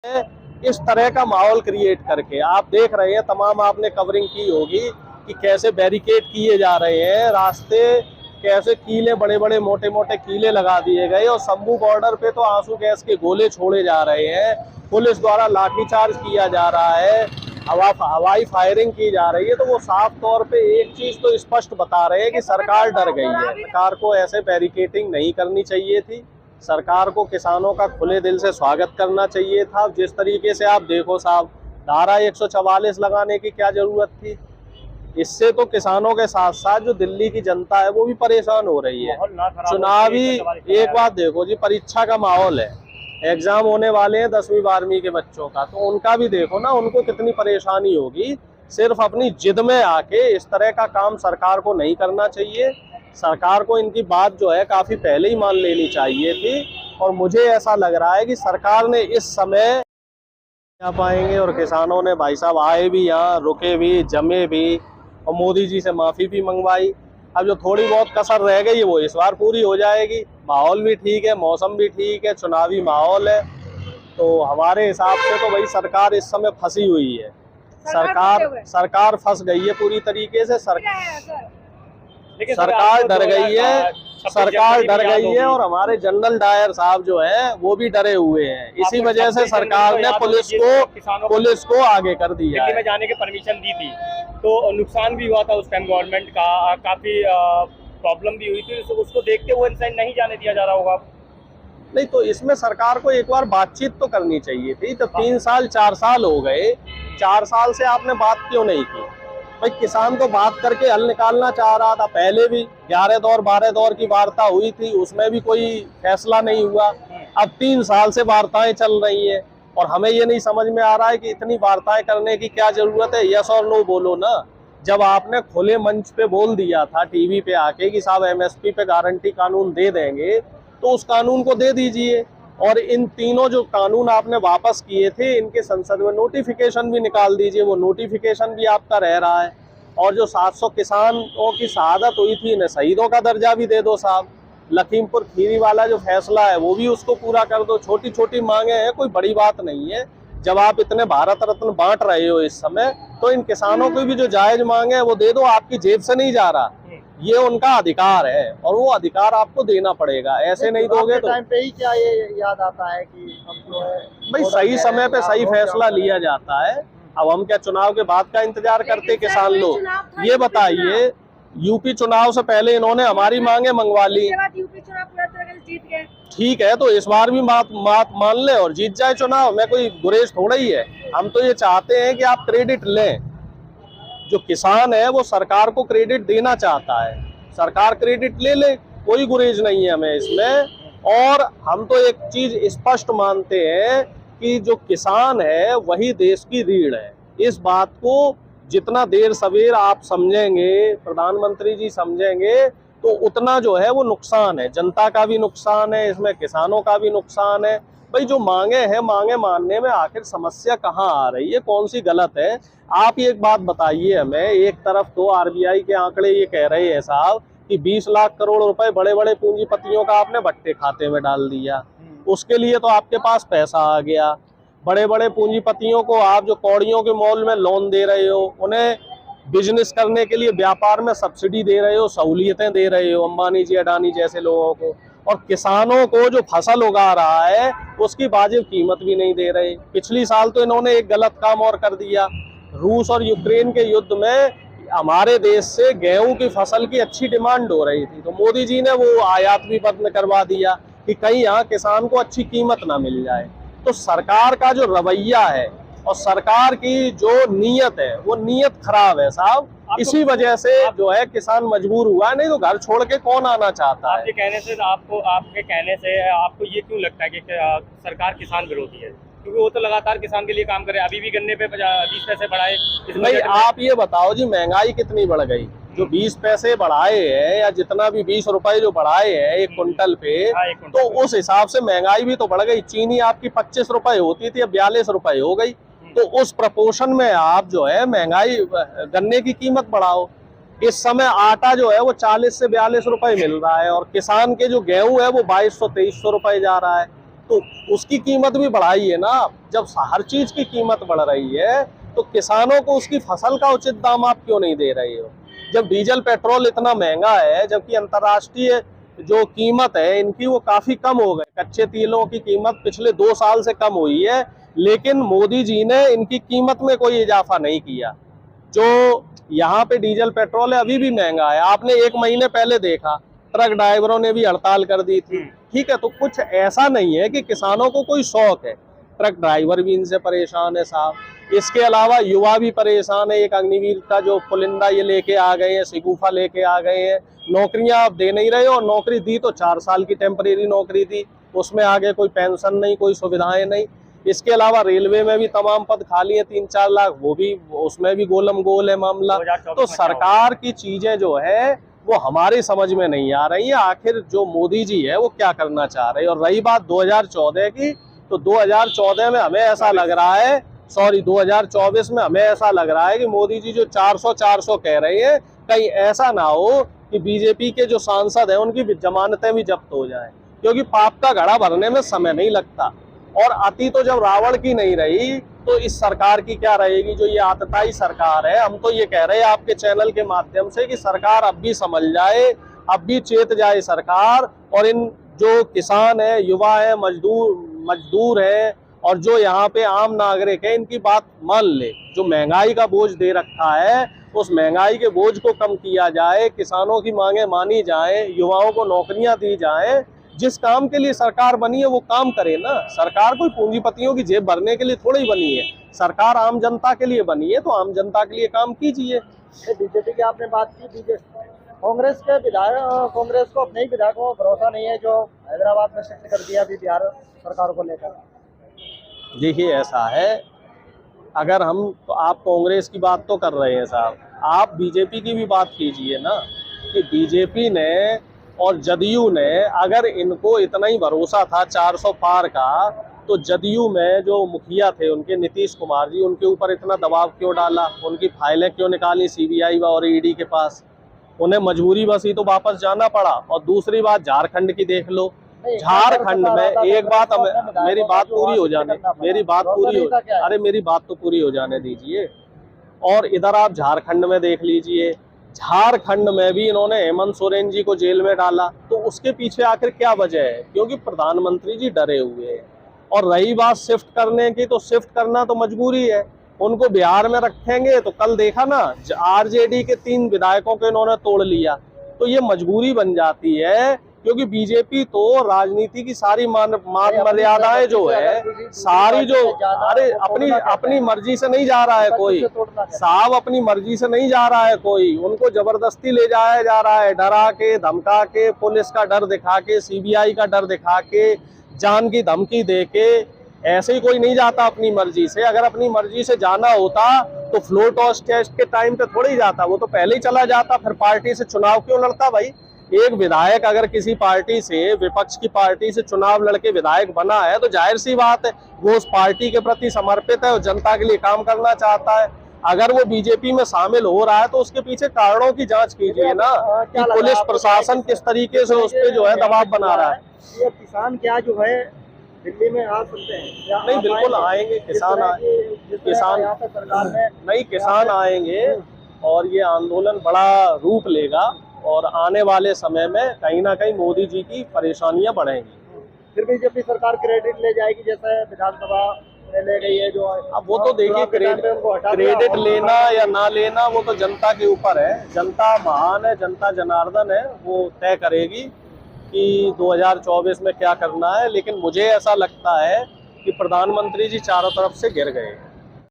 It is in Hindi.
इस तरह का माहौल क्रिएट करके आप देख रहे हैं, तमाम आपने कवरिंग की होगी कि कैसे बैरिकेड किए जा रहे हैं रास्ते, कैसे कीले, बड़े बड़े मोटे मोटे कीले लगा दिए गए और शंभू बॉर्डर पे तो आंसू गैस के गोले छोड़े जा रहे हैं, पुलिस द्वारा लाठीचार्ज किया जा रहा है, हवाई फायरिंग की जा रही है। तो वो साफ तौर पे एक चीज तो स्पष्ट बता रहे हैं कि सरकार डर गई है। सरकार को ऐसे बैरिकेडिंग नहीं करनी चाहिए थी, सरकार को किसानों का खुले दिल से स्वागत करना चाहिए था। जिस तरीके से आप देखो साहब, धारा 144 लगाने की क्या जरूरत थी? इससे तो किसानों के साथ साथ जो दिल्ली की जनता है वो भी परेशान हो रही है। चुनावी एक बात देखो जी, परीक्षा का माहौल है, एग्जाम होने वाले हैं 10वीं 12वीं के बच्चों का, तो उनका भी देखो ना, उनको कितनी परेशानी होगी। सिर्फ अपनी जिद में आके इस तरह का काम सरकार को नहीं करना चाहिए। सरकार को इनकी बात जो है काफी पहले ही मान लेनी चाहिए थी। और मुझे ऐसा लग रहा है कि सरकार ने इस समय आ पाएंगे और किसानों ने भाई साहब आए भी, यहाँ रुके भी, जमे भी और मोदी जी से माफी भी मंगवाई। अब जो थोड़ी बहुत कसर रह गई है वो इस बार पूरी हो जाएगी। माहौल भी ठीक है, मौसम भी ठीक है, चुनावी माहौल है, तो हमारे हिसाब से तो भाई सरकार इस समय फंसी हुई है। सरकार फंस गई है पूरी तरीके से। सरकार डर गई है, सरकार डर गई है और हमारे जनरल डायर साहब जो है वो भी डरे हुए हैं। इसी वजह से सरकार ने पुलिस को आगे कर दिया है। में जाने की परमिशन दी थी तो नुकसान भी हुआ था उस टाइम, गवर्नमेंट का काफी प्रॉब्लम भी हुई थी, उसको देखते हुए नहीं जाने दिया जा रहा होगा। नहीं तो इसमें सरकार को एक बार बातचीत तो करनी चाहिए थी। तो 3 साल 4 साल हो गए, 4 साल से आपने बात क्यों नहीं की? भाई किसान तो बात करके हल निकालना चाह रहा था। पहले भी 11 दौर 12 दौर की वार्ता हुई थी, उसमें भी कोई फैसला नहीं हुआ। अब 3 साल से वार्ताएं चल रही है और हमें ये नहीं समझ में आ रहा है कि इतनी वार्ताएं करने की क्या जरूरत है। यस और नो बोलो ना। जब आपने खुले मंच पे बोल दिया था टीवी पे आके कि साहब एमएसपी पे गारंटी कानून दे देंगे, तो उस कानून को दे दीजिए। और इन तीनों जो कानून आपने वापस किए थे, इनके संसद में नोटिफिकेशन भी निकाल दीजिए, वो नोटिफिकेशन भी आपका रह रहा है। और जो 700 किसानों की शहादत हुई थी, इन्हें शहीदों का दर्जा भी दे दो साहब। लखीमपुर खीरी वाला जो फैसला है वो भी उसको पूरा कर दो। छोटी छोटी मांगे हैं, कोई बड़ी बात नहीं है। जब आप इतने भारत रत्न बांट रहे हो इस समय, तो इन किसानों की भी जो जायज मांगे है वो दे दो। आपकी जेब से नहीं जा रहा, ये उनका अधिकार है और वो अधिकार आपको देना पड़ेगा। ऐसे नहीं दोगे तो टाइम पे ही क्या ये याद आता है कि अब जो है भाई सही समय पे सही फैसला लिया जाता है। अब हम क्या चुनाव के बाद का इंतजार करते किसान लोग? ये बताइए, यूपी चुनाव से पहले इन्होंने हमारी मांगे मंगवा ली, यूपी चुनाव पूरा तरह से जीत गए। ठीक है, तो इस बार भी बात मान ले और जीत जाए चुनाव में, कोई गुरेज थोड़ा ही है। हम तो ये चाहते हैं कि आप क्रेडिट लें। जो किसान है वो सरकार को क्रेडिट देना चाहता है, सरकार क्रेडिट ले ले, कोई गुरेज नहीं है हमें इसमें। और हम तो एक चीज स्पष्ट मानते हैं कि जो किसान है वही देश की रीढ़ है। इस बात को जितना देर सवेर आप समझेंगे, प्रधानमंत्री जी समझेंगे, तो उतना जो है वो नुकसान है, जनता का भी नुकसान है, इसमें किसानों का भी नुकसान है। भाई जो मांगे हैं, मांगे मानने में आखिर समस्या कहाँ आ रही है, कौन सी गलत है? आप एक बात बताइए हमें। एक तरफ तो आरबीआई के आंकड़े ये कह रहे हैं साहब कि 20 लाख करोड़ रुपए बड़े बड़े पूंजीपतियों का आपने भट्टे खाते में डाल दिया, उसके लिए तो आपके पास पैसा आ गया। बड़े बड़े पूंजीपतियों को आप जो कौड़ियों के मॉल में लोन दे रहे हो, उन्हें बिजनेस करने के लिए व्यापार में सब्सिडी दे रहे हो, सहूलियतें दे रहे हो, अंबानी जी अडानी जैसे लोगों को। और किसानों को जो फसल उगा रहा है उसकी वाजिब कीमत भी नहीं दे रहे। पिछली साल तो इन्होंने एक गलत काम और कर दिया। रूस और यूक्रेन के युद्ध में हमारे देश से गेहूं की फसल की अच्छी डिमांड हो रही थी, तो मोदी जी ने वो आयात भी बंद करवा दिया कि कहीं यहाँ किसान को अच्छी कीमत ना मिल जाए। तो सरकार का जो रवैया है और सरकार की जो नीयत है वो नीयत खराब है साहब। इसी वजह से जो है किसान मजबूर हुआ है, नहीं तो घर छोड़ के कौन आना चाहता है? आपके कहने से आपको ये क्यों लगता है कि सरकार किसान विरोधी है? क्योंकि वो तो लगातार किसान के लिए काम करे, अभी भी गन्ने पे 20 पैसे बढ़ाए। नहीं, आप ये बताओ जी, महंगाई कितनी बढ़ गई? जो 20 पैसे बढ़ाए हैं या जितना भी 20 रुपए जो बढ़ाए हैं एक कुंटल पे, तो उस हिसाब से महंगाई भी तो बढ़ गई। चीनी आपकी 25 रुपए होती थी, अब 42 रुपए हो गई। तो उस प्रपोर्शन में आप जो है महंगाई, गन्ने की कीमत बढ़ाओ। इस समय आटा जो है वो 40 से 42 रुपए मिल रहा है और किसान के जो गेहूं है वो 2200-2300 रुपए जा रहा है। तो उसकी कीमत भी बढ़ाई है ना। जब हर चीज की कीमत बढ़ रही है तो किसानों को उसकी फसल का उचित दाम आप क्यों नहीं दे रहे हो? जब डीजल पेट्रोल इतना महंगा है, जबकि अंतर्राष्ट्रीय जो कीमत है इनकी वो काफी कम हो गए, कच्चे तेलों की कीमत पिछले 2 साल से कम हुई है, लेकिन मोदी जी ने इनकी कीमत में कोई इजाफा नहीं किया। जो यहाँ पे डीजल पेट्रोल है अभी भी महंगा है। आपने 1 महीने पहले देखा ट्रक ड्राइवरों ने भी हड़ताल कर दी थी। ठीक है, तो कुछ ऐसा नहीं है कि किसानों को कोई शौक है, ट्रक ड्राइवर भी इनसे परेशान है साहब। इसके अलावा युवा भी परेशान है। एक अग्निवीर का जो पुलिंदा ये लेके आ गए हैं, शिगुफा लेके आ गए हैं, नौकरियां आप दे नहीं रहे हो, और नौकरी दी तो 4 साल की टेम्परेरी नौकरी दी, उसमें आगे कोई पेंशन नहीं, कोई सुविधाएं नहीं। इसके अलावा रेलवे में भी तमाम पद खाली है, 3-4 लाख, वो भी उसमें भी गोलम गोल है मामला। तो सरकार की चीजें जो है वो हमारी समझ में नहीं आ रही है, आखिर जो मोदी जी है वो क्या करना चाह रहे हैं। और रही बात 2014 की, तो 2014 में हमें ऐसा लग रहा है, 2024 में हमें ऐसा लग रहा है कि मोदी जी जो 400 कह रहे हैं, कहीं ऐसा ना हो कि बीजेपी के जो सांसद हैं उनकी जमानतें भी जब्त हो जाएं, क्योंकि पाप का घड़ा भरने में समय नहीं लगता। और अति तो जब रावण की नहीं रही तो इस सरकार की क्या रहेगी, जो ये आतताई सरकार है। हम तो ये कह रहे हैं आपके चैनल के माध्यम से कि सरकार अब भी समझ जाए, अब भी चेत जाए सरकार, और इन जो किसान है, युवा है, मजदूर है, और जो यहाँ पे आम नागरिक है, इनकी बात मान ले। जो महंगाई का बोझ दे रखा है, उस महंगाई के बोझ को कम किया जाए, किसानों की मांगे मानी जाए, युवाओं को नौकरियां दी जाए। जिस काम के लिए सरकार बनी है वो काम करे ना। सरकार कोई पूंजीपतियों की जेब भरने के लिए थोड़ी बनी है, सरकार आम जनता के लिए बनी है, तो आम जनता के लिए काम कीजिए। बीजेपी की आपने बात की, बीजेपी कांग्रेस के विधायक, कांग्रेस को अपने ही विधायकों को भरोसा नहीं है जो हैदराबाद में शिफ्ट कर दिया अभी बिहार सरकार को लेकर। देखिए ऐसा है, अगर हम तो आप कांग्रेस की बात तो कर रहे हैं साहब, आप बीजेपी की भी बात कीजिए ना, कि बीजेपी ने और जदयू ने, अगर इनको इतना ही भरोसा था 400 पार का, तो जदयू में जो मुखिया थे उनके नीतीश कुमार जी, उनके ऊपर इतना दबाव क्यों डाला, उनकी फाइलें क्यों निकाली सीबीआई और ईडी के पास? उन्हें मजबूरी बस ही तो वापस जाना पड़ा। और दूसरी बात झारखंड की देख लो, झारखंड में एक बात, मेरी बात पूरी हो जाने, मेरी बात पूरी हो, अरे मेरी बात तो पूरी हो जाने दीजिए। और इधर आप झारखंड में देख लीजिए, झारखंड में भी इन्होंने हेमंत सोरेन जी को जेल में डाला, तो उसके पीछे आखिर क्या वजह है? क्योंकि प्रधानमंत्री जी डरे हुए हैं। और रही बात शिफ्ट करने की, तो शिफ्ट करना तो मजबूरी है। उनको बिहार में रखेंगे तो कल देखा ना, आरजेडी के 3 विधायकों को इन्होंने तोड़ लिया, तो ये मजबूरी बन जाती है। क्योंकि बीजेपी तो राजनीति की सारी मान मर्यादाएं जो है सारी, जो अरे अपनी मर्जी से नहीं जा रहा है कोई साहब, अपनी मर्जी से नहीं जा रहा है कोई, उनको जबरदस्ती ले जाया जा रहा है, डरा के, धमका के, पुलिस का डर दिखा के, सीबीआई का डर दिखा के, जान की धमकी दे के। ऐसे ही कोई नहीं जाता अपनी मर्जी से। अगर अपनी मर्जी से जाना होता तो फ्लोर टॉस टेस्ट के टाइम पे थोड़ी जाता, वो तो पहले ही चला जाता, फिर पार्टी से चुनाव क्यों लड़ता भाई? एक विधायक अगर किसी पार्टी से, विपक्ष की पार्टी से चुनाव लड़के विधायक बना है, तो जाहिर सी बात है वो उस पार्टी के प्रति समर्पित है और जनता के लिए काम करना चाहता है। अगर वो बीजेपी में शामिल हो रहा है तो उसके पीछे कारणों की जांच कीजिए ना, कि पुलिस प्रशासन किस तरीके से उस पर जो है दबाव बना रहा है। ये किसान क्या जो है दिल्ली में आ सकते हैं? नहीं, बिल्कुल आएंगे किसान, नहीं किसान आएंगे, और ये आंदोलन बड़ा रूप लेगा, और आने वाले समय में कहीं ना कहीं मोदी जी की परेशानियां बढ़ेंगी। फिर बीजेपी सरकार क्रेडिट ले जाएगी, जैसे विधानसभा में ले गई है जो। अब वो तो देखिए, क्रेडिट लेना या ना लेना वो तो जनता के ऊपर है। जनता महान है, जनता जनार्दन है, वो तय करेगी कि 2024 में क्या करना है। लेकिन मुझे ऐसा लगता है कि प्रधानमंत्री जी चारों तरफ से गिर गए।